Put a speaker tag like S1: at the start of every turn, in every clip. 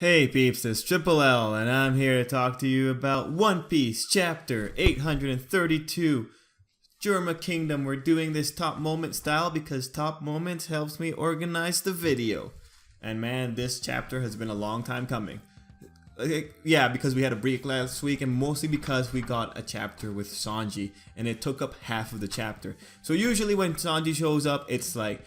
S1: Hey peeps, it's Tripl-L, and I'm here to talk to you about One Piece Chapter 832, Germa Kingdom. We're doing this top moment style because top moments helps me organize the video. And man, this chapter has been a long time coming. Yeah, because we had a break last week, and mostly because we got a chapter with Sanji, and it took up half of the chapter. So usually when Sanji shows up, it's like,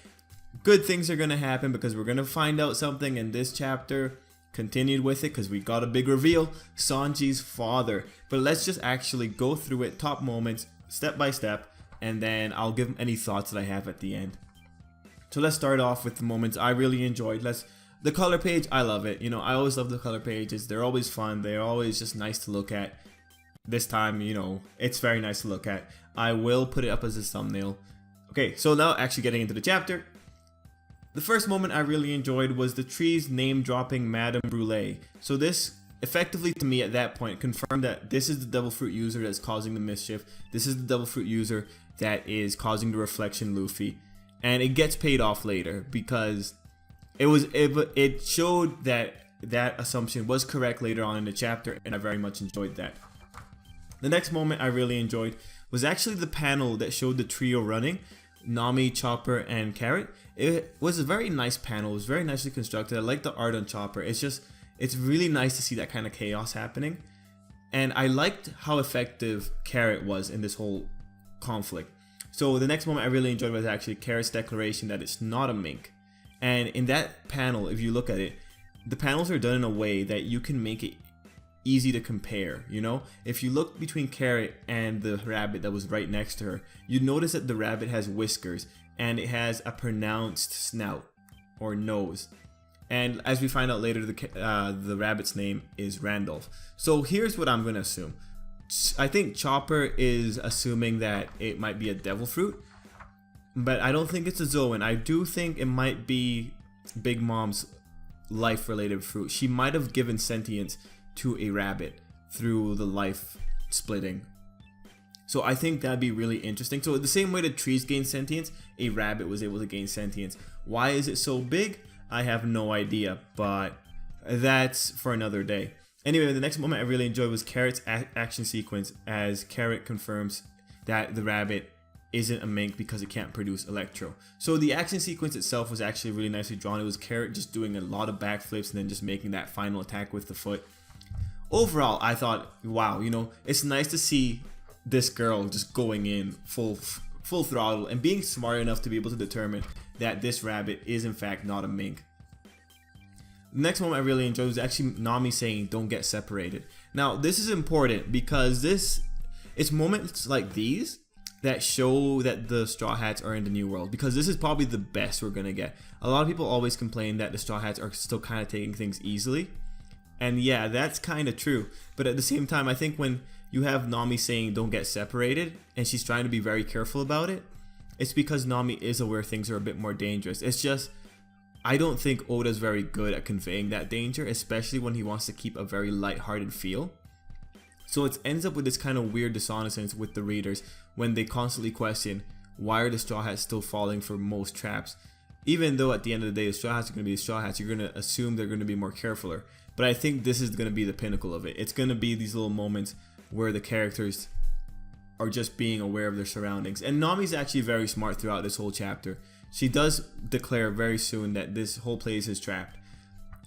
S1: good things are gonna happen because we're gonna find out something. In this chapter continued with it because we got a big reveal: Sanji's father. But let's just actually go through it, top moments, step by step, and then I'll give any thoughts that I have at the end. So let's start off with the moments I really enjoyed. The color page, I love it. You know, I always love the color pages. They're always fun. They're always just nice to look at. This time, you know, it's very nice to look at. I will put it up as a thumbnail. Okay, so now actually getting into the chapter. The first moment I really enjoyed was the trees name dropping Madame Brûlée. So this effectively, to me at that point, confirmed that this is the devil fruit user that's causing the mischief. This is the devil fruit user that is causing the reflection Luffy. And it gets paid off later because it showed that that assumption was correct later on in the chapter, and I very much enjoyed that. The next moment I really enjoyed was actually the panel that showed the trio running, Nami, Chopper, and Carrot. It was a very nice panel. It was very nicely constructed. I like the art on Chopper. It's really nice to see that kind of chaos happening. And I liked how effective Carrot was in this whole conflict. So the next moment I really enjoyed was actually Carrot's declaration that it's not a mink. And in that panel, if you look at it, the panels are done in a way that you can make it easy to compare. You know, if you look between Carrot and the rabbit that was right next to her, you notice that the rabbit has whiskers and it has a pronounced snout or nose. And as we find out later, the rabbit's name is Randolph. So here's what I'm going to assume. I think Chopper is assuming that it might be a devil fruit, but I don't think it's a Zoan. I do think it might be Big Mom's life-related fruit. She might have given sentience to a rabbit through the life splitting. So I think that'd be really interesting. So the same way that trees gain sentience, a rabbit was able to gain sentience. Why is it so big? I have no idea, but that's for another day. Anyway, the next moment I really enjoyed was Carrot's action sequence as Carrot confirms that the rabbit isn't a mink because it can't produce electro. So the action sequence itself was actually really nicely drawn. It was Carrot just doing a lot of backflips and then just making that final attack with the foot. Overall, I thought, wow, you know, it's nice to see this girl just going in full throttle and being smart enough to be able to determine that this rabbit is in fact not a mink. The next moment I really enjoyed was actually Nami saying, "Don't get separated." Now, this is important because it's moments like these that show that the Straw Hats are in the New World, because this is probably the best we're gonna get. A lot of people always complain that the Straw Hats are still kind of taking things easily, and yeah, that's kind of true. But at the same time, I think when you have Nami saying don't get separated and she's trying to be very careful about it, it's because Nami is aware things are a bit more dangerous. It's just, I don't think Oda's very good at conveying that danger, especially when he wants to keep a very lighthearted feel. So it ends up with this kind of weird dissonance with the readers when they constantly question, why are the Straw Hats still falling for most traps? Even though at the end of the day the Straw Hats are going to be the Straw Hats, you're going to assume they're going to be more carefuler. But I think this is going to be the pinnacle of it. It's going to be these little moments where the characters are just being aware of their surroundings. And Nami's actually very smart throughout this whole chapter. She does declare very soon that this whole place is trapped.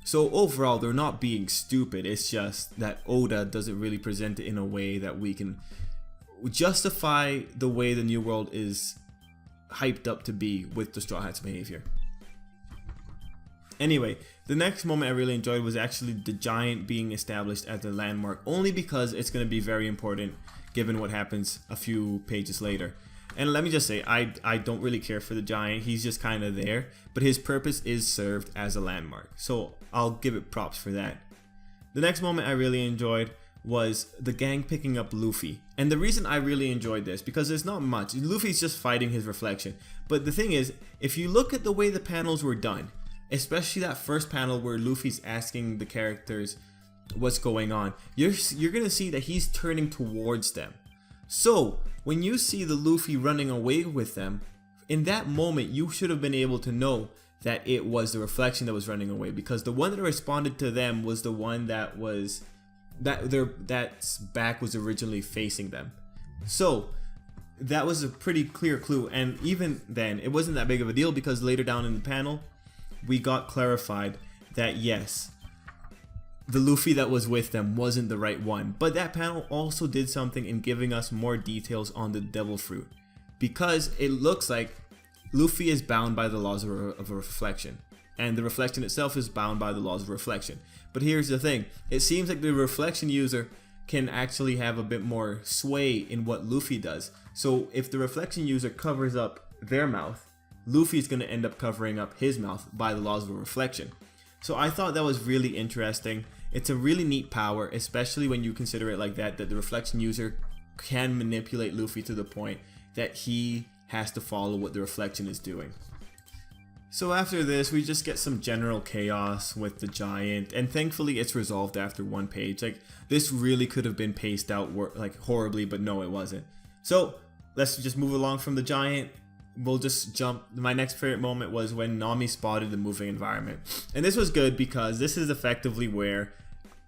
S1: So overall, they're not being stupid. It's just that Oda doesn't really present it in a way that we can justify the way the New World is hyped up to be with the Straw Hats' behavior. Anyway, the next moment I really enjoyed was actually the giant being established as the landmark, only because it's going to be very important given what happens a few pages later. And let me just say, I don't really care for the giant. He's just kind of there, but his purpose is served as a landmark, so I'll give it props for that. The next moment I really enjoyed was the gang picking up Luffy. And the reason I really enjoyed this, because there's not much. Luffy's just fighting his reflection. But the thing is, if you look at the way the panels were done, especially that first panel where Luffy's asking the characters what's going on, you're gonna see that he's turning towards them. So when you see the Luffy running away with them, in that moment you should have been able to know that it was the reflection that was running away, because the one that responded to them was the one that's back was originally facing them. So that was a pretty clear clue, and even then it wasn't that big of a deal, because later down in the panel we got clarified that yes, the Luffy that was with them wasn't the right one. But that panel also did something in giving us more details on the devil fruit, because it looks like Luffy is bound by the laws of reflection, and the reflection itself is bound by the laws of reflection. But here's the thing, it seems like the reflection user can actually have a bit more sway in what Luffy does. So if the reflection user covers up their mouth, Luffy's going to end up covering up his mouth by the laws of reflection. So I thought that was really interesting. It's a really neat power, especially when you consider it like that the reflection user can manipulate Luffy to the point that he has to follow what the reflection is doing. So after this, we just get some general chaos with the giant, and thankfully it's resolved after one page. Like, this really could have been paced out like horribly, but no, it wasn't. So let's just move along from the giant. We'll just jump. My next favorite moment was when Nami spotted the moving environment, and this was good because this is effectively where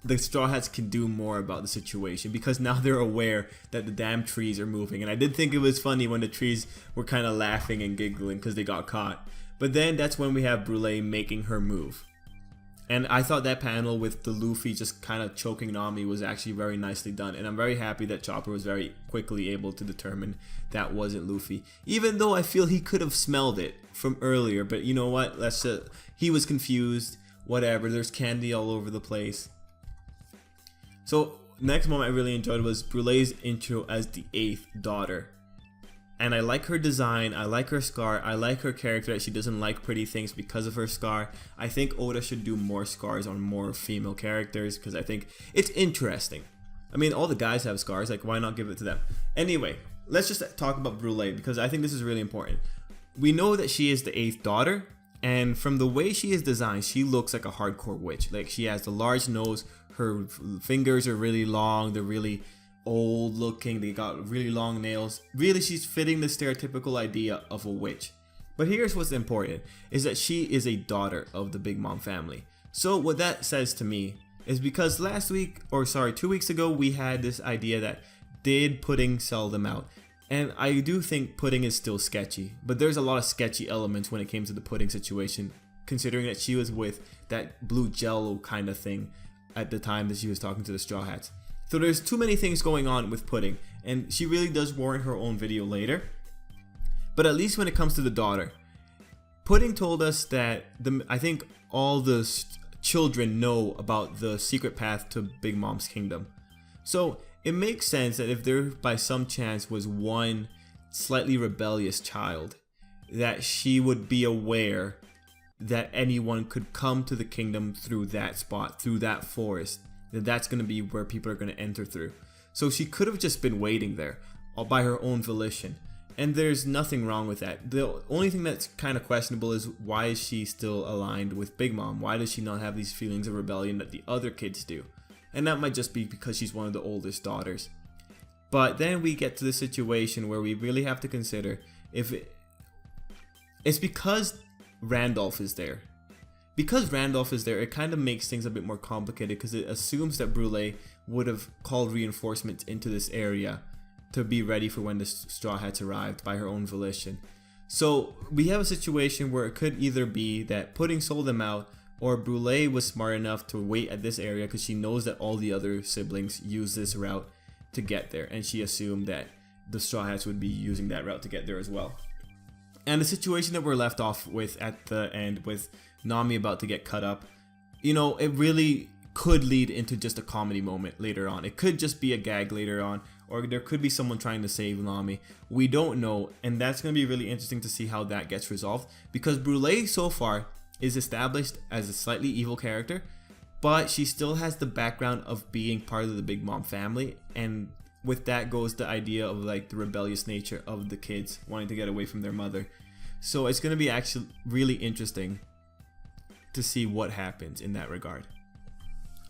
S1: the Straw Hats can do more about the situation, because now they're aware that the damn trees are moving. And I did think it was funny when the trees were kind of laughing and giggling because they got caught. But then that's when we have Brûlé making her move. And I thought that panel with the Luffy just kind of choking Nami was actually very nicely done. And I'm very happy that Chopper was very quickly able to determine that wasn't Luffy. Even though I feel he could have smelled it from earlier. But you know what? He was confused. Whatever. There's candy all over the place. So next moment I really enjoyed was Brûlé's intro as the 8th daughter. And I like her design, I like her scar, I like her character that she doesn't like pretty things because of her scar. I think Oda should do more scars on more female characters, because I think it's interesting. I mean, all the guys have scars, like why not give it to them? Anyway, let's just talk about Brûlé, because I think this is really important. We know that she is the 8th daughter, and from the way she is designed, she looks like a hardcore witch. Like, she has the large nose, her fingers are really long, they're really old looking, they got really long nails. Really, she's fitting the stereotypical idea of a witch. But here's what's important, is that she is a daughter of the Big Mom family. So what that says to me is, because 2 weeks ago we had this idea that did Pudding sell them out? And I do think Pudding is still sketchy, but there's a lot of sketchy elements when it came to the Pudding situation, considering that she was with that blue jello kind of thing at the time that she was talking to the Straw Hats. So there's too many things going on with Pudding, and she really does warrant her own video later. But at least when it comes to the daughter, Pudding told us that I think all the children know about the secret path to Big Mom's kingdom. So it makes sense that if there by some chance was one slightly rebellious child, that she would be aware that anyone could come to the kingdom through that spot, through that forest. That's going to be where people are going to enter through. So she could have just been waiting there all by her own volition, and there's nothing wrong with that. The only thing that's kind of questionable is, why is she still aligned with Big Mom? Why does she not have these feelings of rebellion that the other kids do? And that might just be because she's one of the oldest daughters. But then we get to the situation where we really have to consider if it's because Randolph is there. Because Randolph is there, it kind of makes things a bit more complicated, because it assumes that Brûlé would have called reinforcements into this area to be ready for when the Straw Hats arrived by her own volition. So we have a situation where it could either be that Pudding sold them out, or Brûlé was smart enough to wait at this area because she knows that all the other siblings use this route to get there, and she assumed that the Straw Hats would be using that route to get there as well. And the situation that we're left off with at the end with Nami about to get cut up, you know, it really could lead into just a comedy moment later on. It could just be a gag later on, or there could be someone trying to save Nami. We don't know, and that's going to be really interesting to see how that gets resolved, because Brûlé so far is established as a slightly evil character, but she still has the background of being part of the Big Mom family, and with that goes the idea of like the rebellious nature of the kids wanting to get away from their mother. So it's going to be actually really interesting to see what happens in that regard.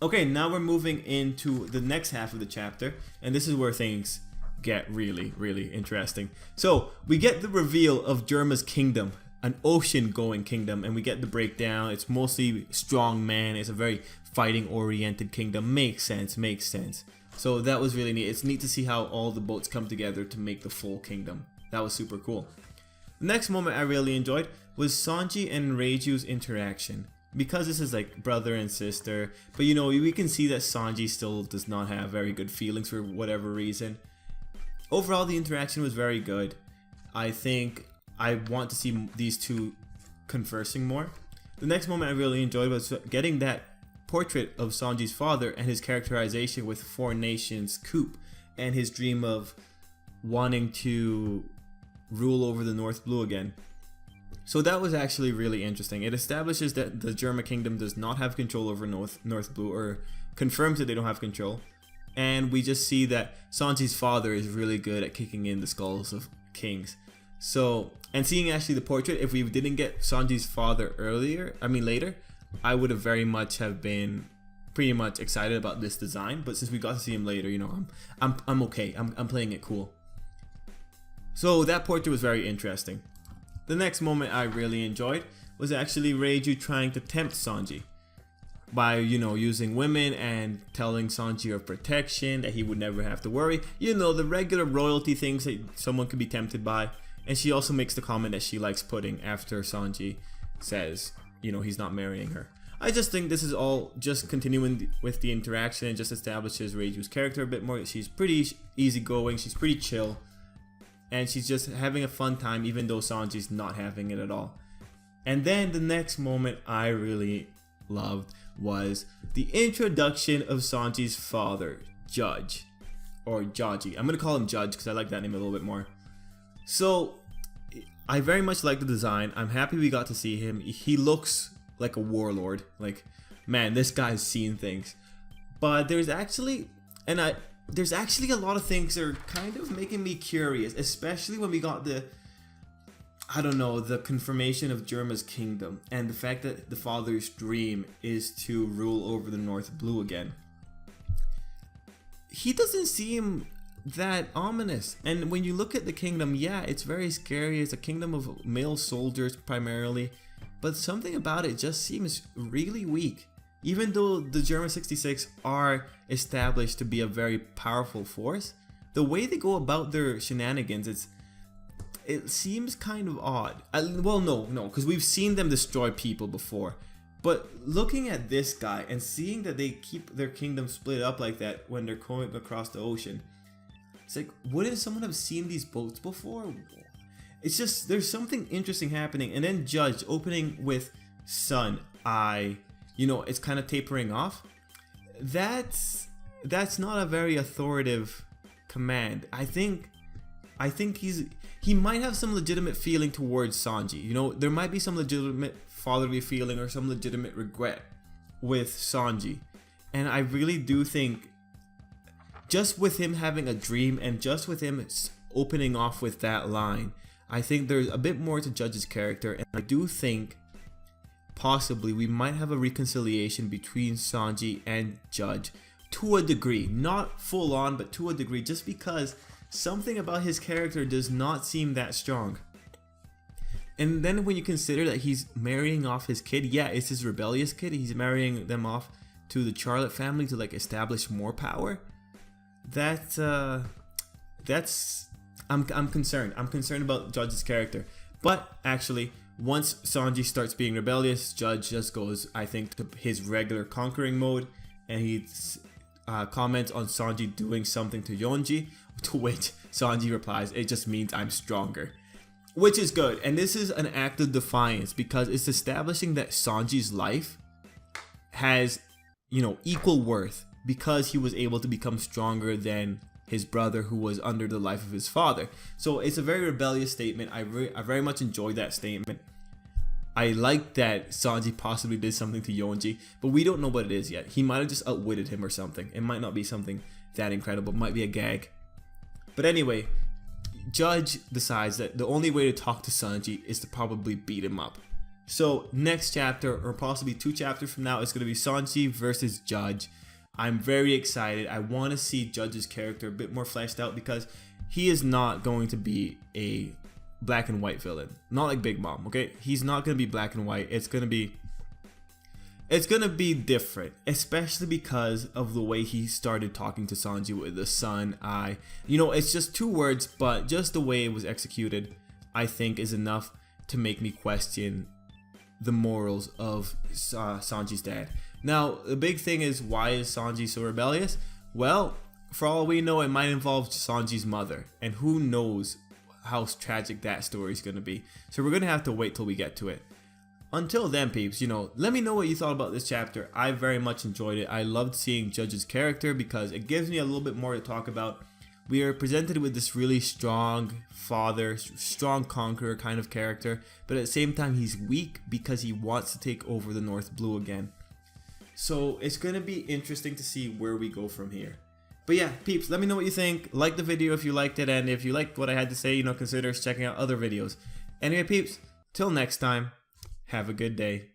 S1: Okay, now we're moving into the next half of the chapter, and this is where things get really, really interesting. So we get the reveal of Germa's kingdom, an ocean-going kingdom, and we get the breakdown. It's mostly strong man. It's a very fighting-oriented kingdom. Makes sense. So that was really neat. It's neat to see how all the boats come together to make the full kingdom. That was super cool. The next moment I really enjoyed was Sanji and Reiju's interaction. Because this is like brother and sister, but you know, we can see that Sanji still does not have very good feelings for whatever reason. Overall, the interaction was very good. I think I want to see these two conversing more. The next moment I really enjoyed was getting that portrait of Sanji's father and his characterization with Four Nations coup and his dream of wanting to rule over the North Blue again. So that was actually really interesting. It establishes that the Germa Kingdom does not have control over North Blue, or confirms that they don't have control. And we just see that Sanji's father is really good at kicking in the skulls of kings. So, and seeing actually the portrait, if we didn't get Sanji's father later, I would have very much have been pretty much excited about this design. But since we got to see him later, you know, I'm okay. I'm playing it cool. So that portrait was very interesting. The next moment I really enjoyed was actually Reiju trying to tempt Sanji by, you know, using women and telling Sanji of protection, that he would never have to worry. You know, the regular royalty things that someone could be tempted by. And she also makes the comment that she likes pudding after Sanji says, you know, he's not marrying her. I just think this is all just continuing with the interaction and just establishes Reiju's character a bit more. She's pretty easygoing, she's pretty chill. And she's just having a fun time, even though Sanji's not having it at all. And then the next moment I really loved was the introduction of Sanji's father, Judge. Or Jaji. I'm going to call him Judge because I like that name a little bit more. So, I very much like the design. I'm happy we got to see him. He looks like a warlord. Like, man, this guy's seen things. But there's actually a lot of things that are kind of making me curious, especially when we got the confirmation of Germa's kingdom and the fact that the father's dream is to rule over the North Blue again. He doesn't seem that ominous. And when you look at the kingdom, yeah, it's very scary. It's a kingdom of male soldiers primarily, but something about it just seems really weak. Even though the Germa 66 are established to be a very powerful force, the way they go about their shenanigans, it seems kind of odd. No, because we've seen them destroy people before. But looking at this guy and seeing that they keep their kingdom split up like that when they're going across the ocean, it's like, wouldn't someone have seen these boats before? It's just, there's something interesting happening. And then Judge opening with Sun, you know, it's kind of tapering off. That's not a very authoritative command. I think he might have some legitimate feeling towards Sanji. You know, there might be some legitimate fatherly feeling or some legitimate regret with Sanji. And I really do think just with him having a dream and just with him opening off with that line, I think there's a bit more to Judge's character. And I do think possibly we might have a reconciliation between Sanji and Judge to a degree. Not full on, but to a degree, just because something about his character does not seem that strong. And then when you consider that he's marrying off his kid, yeah, it's his rebellious kid. He's marrying them off to the Charlotte family to like establish more power. I'm concerned. I'm concerned about Judge's character. But actually, once Sanji starts being rebellious, Judge just goes, I think, to his regular conquering mode, and he comments on Sanji doing something to Yonji, to which Sanji replies, "It just means I'm stronger." Which is good, and this is an act of defiance because it's establishing that Sanji's life has, you know, equal worth because he was able to become stronger than his brother who was under the life of his father. So it's a very rebellious statement. I very much enjoyed that statement. I like that Sanji possibly did something to Yonji, but we don't know what it is yet. He might have just outwitted him or something. It might not be something that incredible. It might be a gag. But anyway, Judge decides that the only way to talk to Sanji is to probably beat him up. So next chapter, or possibly 2 chapters from now, is going to be Sanji versus Judge. I'm very excited. I want to see Judge's character a bit more fleshed out because he is not going to be a black and white villain, not like Big Mom. Okay, he's not gonna be black and white. It's gonna be different, especially because of the way he started talking to Sanji with the sun, eye. You know, it's just 2 words, but just the way it was executed, I think, is enough to make me question the morals of Sanji's dad. Now, the big thing is, why is Sanji so rebellious? Well, for all we know, it might involve Sanji's mother, and who knows how tragic that story is going to be. So we're going to have to wait till we get to it. Until then, peeps, you know, let me know what you thought about this chapter. I very much enjoyed it. I loved seeing Judge's character because it gives me a little bit more to talk about. We are presented with this really strong father, strong conqueror kind of character, but at the same time he's weak because he wants to take over the North Blue again. So it's going to be interesting to see where we go from here. But yeah, peeps, let me know what you think. Like the video if you liked it, and if you liked what I had to say, you know, consider checking out other videos. Anyway, peeps, till next time. Have a good day.